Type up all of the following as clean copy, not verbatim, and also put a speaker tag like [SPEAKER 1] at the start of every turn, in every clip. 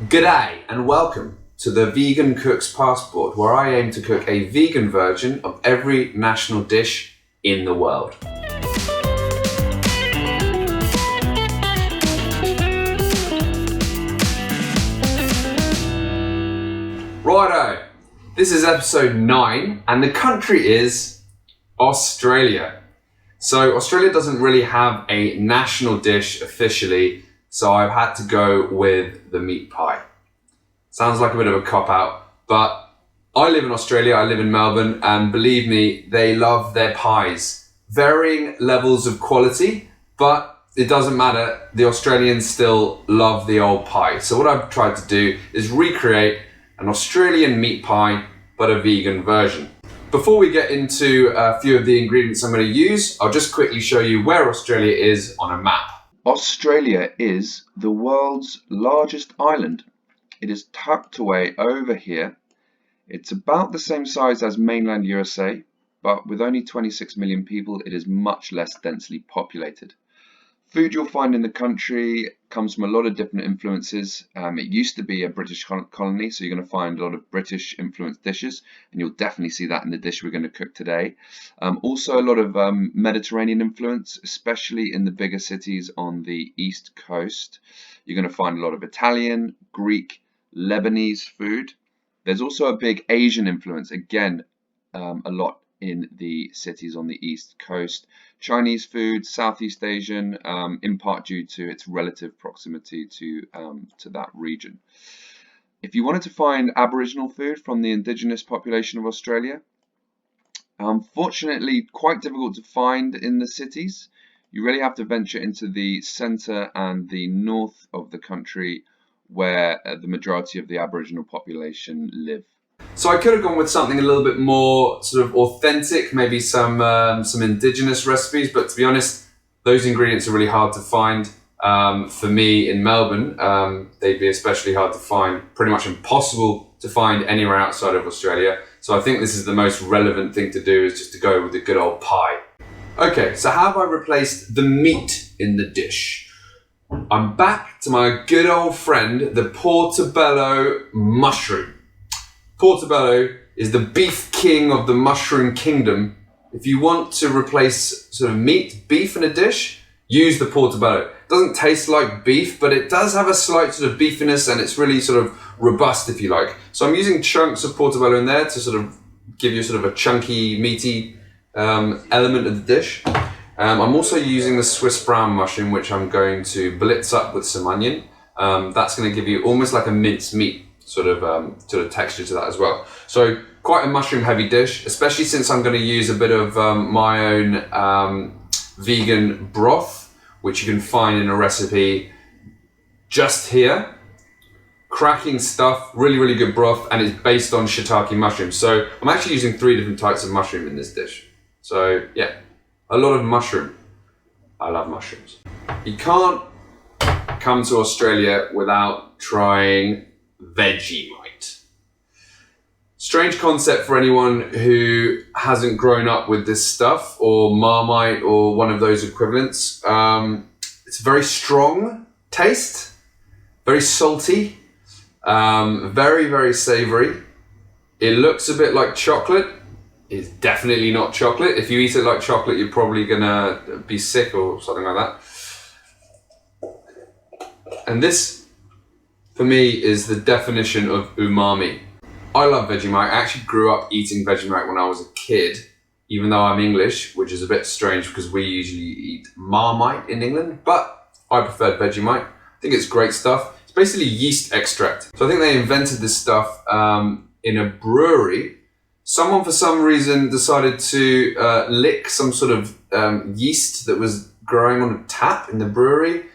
[SPEAKER 1] G'day and welcome to the Vegan Cook's Passport, where I aim to cook a vegan version of every national dish in the world. Righto, this is episode 9 and the country is Australia. So Australia doesn't really have a national dish officially, so I've had to go with the meat pie. Sounds like a bit of a cop-out, but I live in Australia, I live in Melbourne, and believe me, they love their pies. Varying levels of quality, but it doesn't matter, the Australians still love the old pie. So what I've tried to do is recreate an Australian meat pie, but a vegan version. Before we get into a few of the ingredients I'm going to use, I'll just quickly show you where Australia is on a map. Australia is the world's largest island. It is tucked away over here. It's about the same size as mainland USA, but with only 26 million people, it is much less densely populated. Food you'll find in the country comes from a lot of different influences. It used to be a British colony, so you're going to find a lot of British influenced dishes, and you'll definitely see that in the dish we're going to cook today. Also a lot of Mediterranean influence, especially in the bigger cities on the East Coast. You're going to find a lot of Italian, Greek, Lebanese food. There's also a big Asian influence, again, a lot in the cities on the East Coast. Chinese food, Southeast Asian, in part due to its relative proximity to that region. If you wanted to find Aboriginal food from the indigenous population of Australia, unfortunately quite difficult to find in the cities. You really have to venture into the centre and the north of the country where the majority of the Aboriginal population live. So I could have gone with something a little bit more sort of authentic, maybe some indigenous recipes, but to be honest, those ingredients are really hard to find. For me in Melbourne, they'd be especially hard to find, pretty much impossible to find anywhere outside of Australia. So I think this is the most relevant thing to do, is just to go with the good old pie. Okay, so how have I replaced the meat in the dish? I'm back to my good old friend, the portobello mushroom. Portobello is the beef king of the mushroom kingdom. If you want to replace sort of beef in a dish, use the portobello. It doesn't taste like beef, but it does have a slight sort of beefiness, and it's really sort of robust, if you like. So I'm using chunks of portobello in there to sort of give you sort of a chunky, meaty element of the dish. I'm also using the Swiss brown mushroom, which I'm going to blitz up with some onion. That's going to give you almost like a minced meat sort of texture to that as well. So quite a mushroom heavy dish, especially since I'm going to use a bit of my own vegan broth, which you can find in a recipe just here. Cracking stuff, really, really good broth, and it's based on shiitake mushrooms. So I'm actually using 3 different types of mushroom in this dish. So yeah, a lot of mushroom. I love mushrooms. You can't come to Australia without trying Vegemite. Strange concept for anyone who hasn't grown up with this stuff, or Marmite or one of those equivalents. It's a very strong taste, very salty, very, very savory. It looks a bit like chocolate. It's definitely not chocolate. If you eat it like chocolate, you're probably gonna be sick or something like that. And this, for me, is the definition of umami. I love Vegemite. I actually grew up eating Vegemite when I was a kid, even though I'm English, which is a bit strange because we usually eat Marmite in England, but I preferred Vegemite. I think it's great stuff. It's basically yeast extract. So I think they invented this stuff in a brewery. Someone, for some reason, decided to lick some sort of yeast that was growing on a tap in the brewery.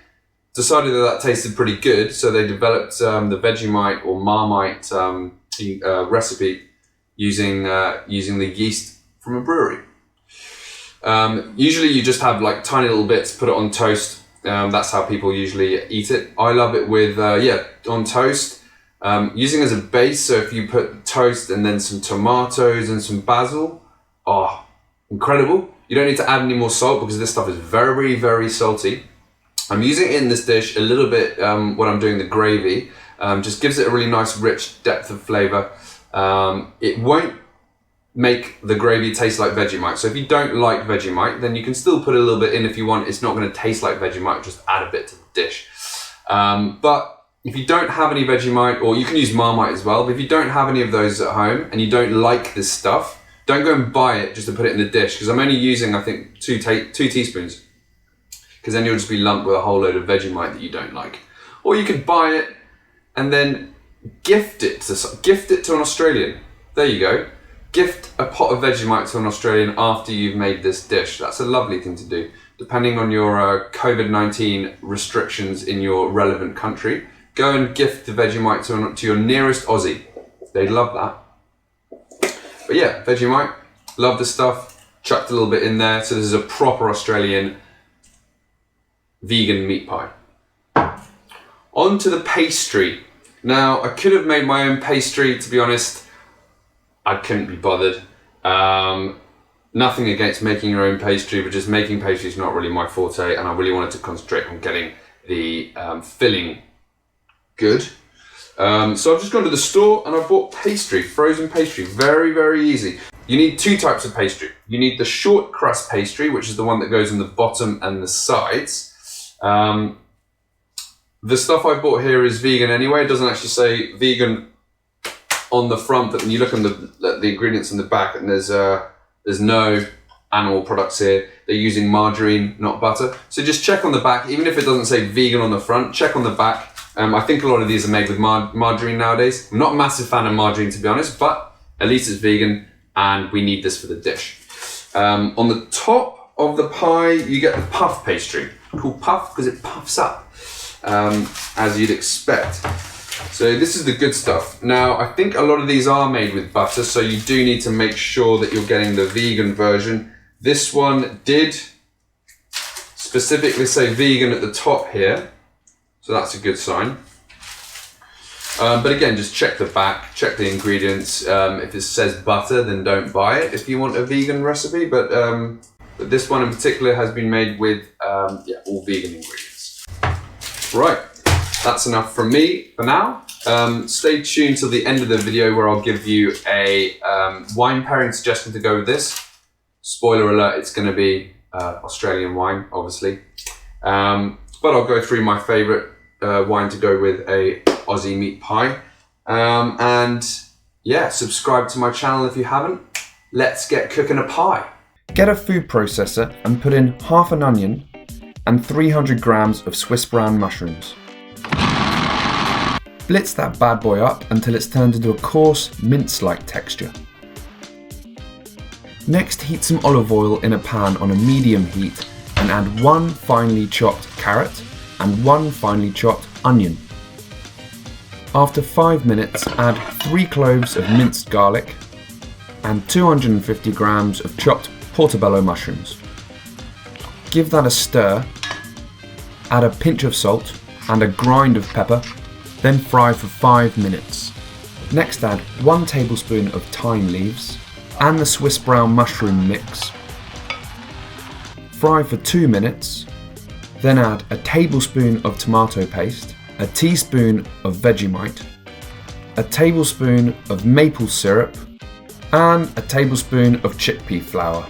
[SPEAKER 1] Decided that tasted pretty good, so they developed the Vegemite or Marmite recipe using the yeast from a brewery. Usually you just have like tiny little bits, put it on toast. That's how people usually eat it. I love it with, on toast, using as a base. So if you put toast and then some tomatoes and some basil, incredible. You don't need to add any more salt because this stuff is very, very salty. I'm using it in this dish a little bit when I'm doing the gravy.
[SPEAKER 2] Just gives it a really nice rich depth of flavour. It won't make the gravy taste like Vegemite. So if you don't like Vegemite, then you can still put a little bit in if you want. It's not going to taste like Vegemite, just add a bit to the dish. But if you don't have any Vegemite, or you can use Marmite as well, but if you don't have any of those at home and you don't like this stuff, don't go and buy it just to put it in the dish, because I'm only using, I think, two teaspoons, because then you'll just be lumped with a whole load of Vegemite that you don't like. Or you could buy it and then gift it to an Australian. There you go. Gift a pot of Vegemite to an Australian after you've made this dish. That's a lovely thing to do. Depending on your COVID-19 restrictions in your relevant country, go and gift the Vegemite to your nearest Aussie. They'd love that. But yeah, Vegemite, love the stuff. Chucked a little bit in there. So this is a proper Australian vegan meat pie. On to the pastry. Now, I could have made my own pastry, to be honest. I couldn't be bothered. Nothing against making your own pastry, but just making pastry is not really my forte, and I really wanted to concentrate on getting the filling good. So I've just gone to the store and I bought pastry, frozen pastry, very, very easy. You need two types of pastry. You need the short crust pastry, which is the one that goes on the bottom and the sides. The stuff I bought here is vegan anyway. It doesn't actually say vegan on the front, but when you look on the ingredients in the back, and there's no animal products here. They're using margarine, not butter. So just check on the back, even if it doesn't say vegan on the front, check on the back. I think a lot of these are made with margarine nowadays. I'm not a massive fan of margarine, to be honest, but at least it's vegan and we need this for the dish. On the top of the pie, you get the puff pastry, called puff because it puffs up, as you'd expect. So this is the good stuff. Now, I think a lot of these are made with butter, so you do need to make sure that you're getting the vegan version. This one did specifically say vegan at the top here, so that's a good sign. But again, just check the back, check the ingredients. If it says butter, then don't buy it if you want a vegan recipe. But this one in particular has been made with all vegan ingredients. Right. That's enough from me for now. Stay tuned till the end of the video where I'll give you a wine pairing suggestion to go with this. Spoiler alert, it's going to be Australian wine, obviously. But I'll go through my favourite wine to go with a Aussie meat pie. And yeah, subscribe to my channel if you haven't. Let's get cooking a pie.
[SPEAKER 3] Get a food processor and put in half an onion and 300 grams of Swiss brown mushrooms. Blitz that bad boy up until it's turned into a coarse, mince-like texture. Next, heat some olive oil in a pan on a medium heat and add 1 finely chopped carrot and 1 finely chopped onion. After 5 minutes, add 3 cloves of minced garlic and 250 grams of chopped portobello mushrooms. Give that a stir, add a pinch of salt and a grind of pepper, then fry for 5 minutes. Next, add 1 tablespoon of thyme leaves and the Swiss brown mushroom mix. Fry for 2 minutes, then add a tablespoon of tomato paste, a teaspoon of Vegemite, a tablespoon of maple syrup, and a tablespoon of chickpea flour.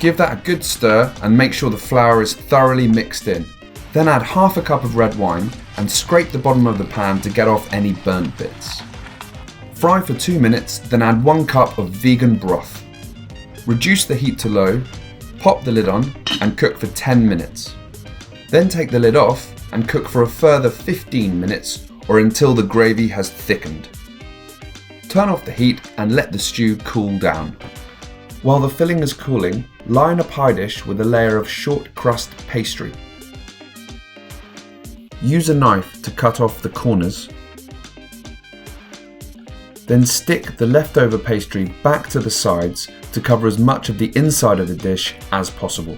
[SPEAKER 3] Give that a good stir and make sure the flour is thoroughly mixed in. Then add half a cup of red wine and scrape the bottom of the pan to get off any burnt bits. Fry for 2 minutes, then add 1 cup of vegan broth. Reduce the heat to low, pop the lid on and cook for 10 minutes. Then take the lid off and cook for a further 15 minutes or until the gravy has thickened. Turn off the heat and let the stew cool down. While the filling is cooling, line a pie dish with a layer of short crust pastry. Use a knife to cut off the corners. Then stick the leftover pastry back to the sides to cover as much of the inside of the dish as possible.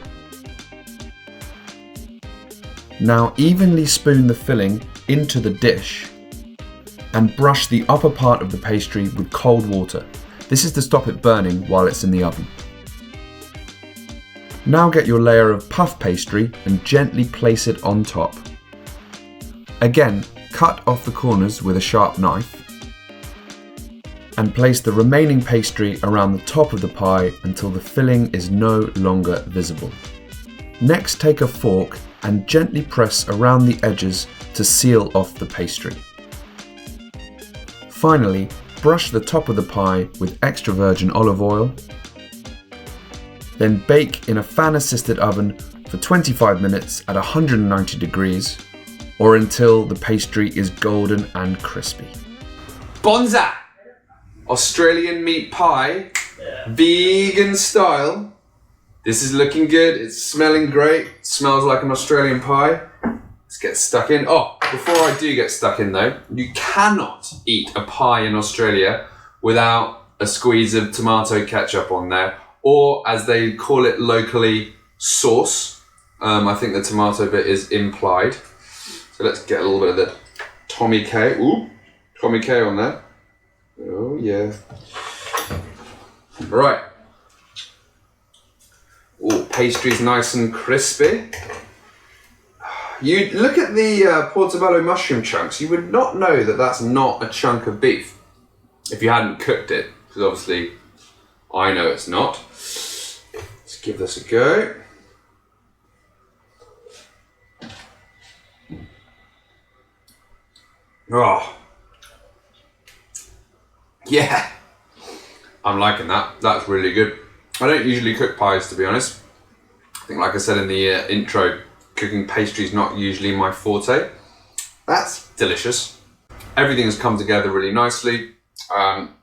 [SPEAKER 3] Now evenly spoon the filling into the dish and brush the upper part of the pastry with cold water. This is to stop it burning while it's in the oven. Now get your layer of puff pastry and gently place it on top. Again, cut off the corners with a sharp knife and place the remaining pastry around the top of the pie until the filling is no longer visible. Next, take a fork and gently press around the edges to seal off the pastry. Finally, brush the top of the pie with extra virgin olive oil. Then bake in a fan-assisted oven for 25 minutes at 190 degrees or until the pastry is golden and crispy.
[SPEAKER 2] Bonza! Australian meat pie, vegan style. This is looking good, it's smelling great, smells like an Australian pie. Let's get stuck in. Oh, before I do get stuck in though, you cannot eat a pie in Australia without a squeeze of tomato ketchup on there, or as they call it locally, sauce. I think the tomato bit is implied. So let's get a little bit of the Tommy K. Ooh, Tommy K on there. Oh yeah. Right. Oh, pastry's nice and crispy. You look at the portobello mushroom chunks, you would not know that that's not a chunk of beef if you hadn't cooked it, because obviously I know it's not. Let's give this a go. Oh. Yeah, I'm liking that. That's really good. I don't usually cook pies, to be honest. I think, like I said in the intro, cooking pastry is not usually my forte. That's delicious. Everything has come together really nicely.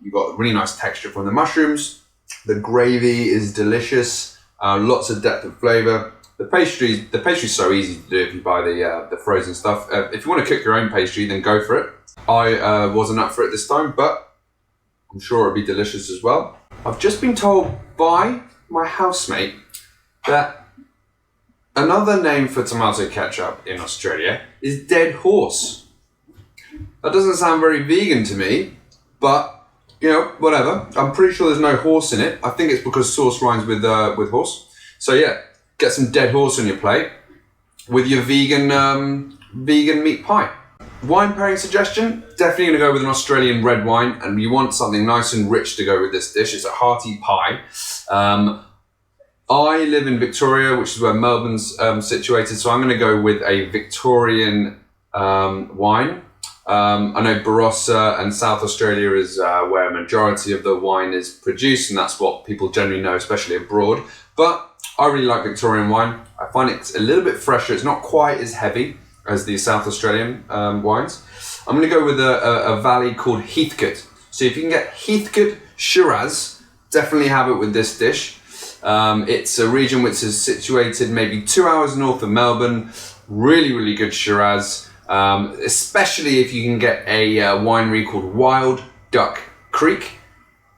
[SPEAKER 2] You've got really nice texture from the mushrooms. The gravy is delicious. Lots of depth of flavour. The pastry's so easy to do if you buy the frozen stuff. If you want to cook your own pastry, then go for it. I wasn't up for it this time, but I'm sure it'll be delicious as well. I've just been told by my housemate that another name for tomato ketchup in Australia is dead horse. That doesn't sound very vegan to me, but you know, whatever. I'm pretty sure there's no horse in it. I think it's because sauce rhymes with horse. So yeah, get some dead horse on your plate with your vegan meat pie. Wine pairing suggestion, definitely going to go with an Australian red wine, and you want something nice and rich to go with this dish. It's a hearty pie. I live in Victoria, which is where Melbourne's situated, so I'm going to go with a Victorian wine. I know Barossa and South Australia is where a majority of the wine is produced, and that's what people generally know, especially abroad. But I really like Victorian wine. I find it's a little bit fresher. It's not quite as heavy as the South Australian wines. I'm going to go with a valley called Heathcote. So if you can get Heathcote Shiraz, definitely have it with this dish. It's a region which is situated maybe 2 hours north of Melbourne. Really, really good Shiraz, especially if you can get a winery called Wild Duck Creek.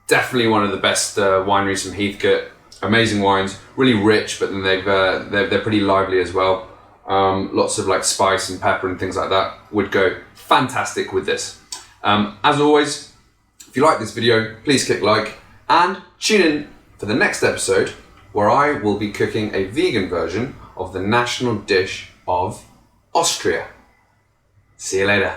[SPEAKER 2] Definitely one of the best wineries from Heathcote. Amazing wines, really rich, but then they're pretty lively as well. Lots of like spice and pepper and things like that would go fantastic with this. As always, if you like this video, please click like and tune in for the next episode where I will be cooking a vegan version of the national dish of Austria. See you later.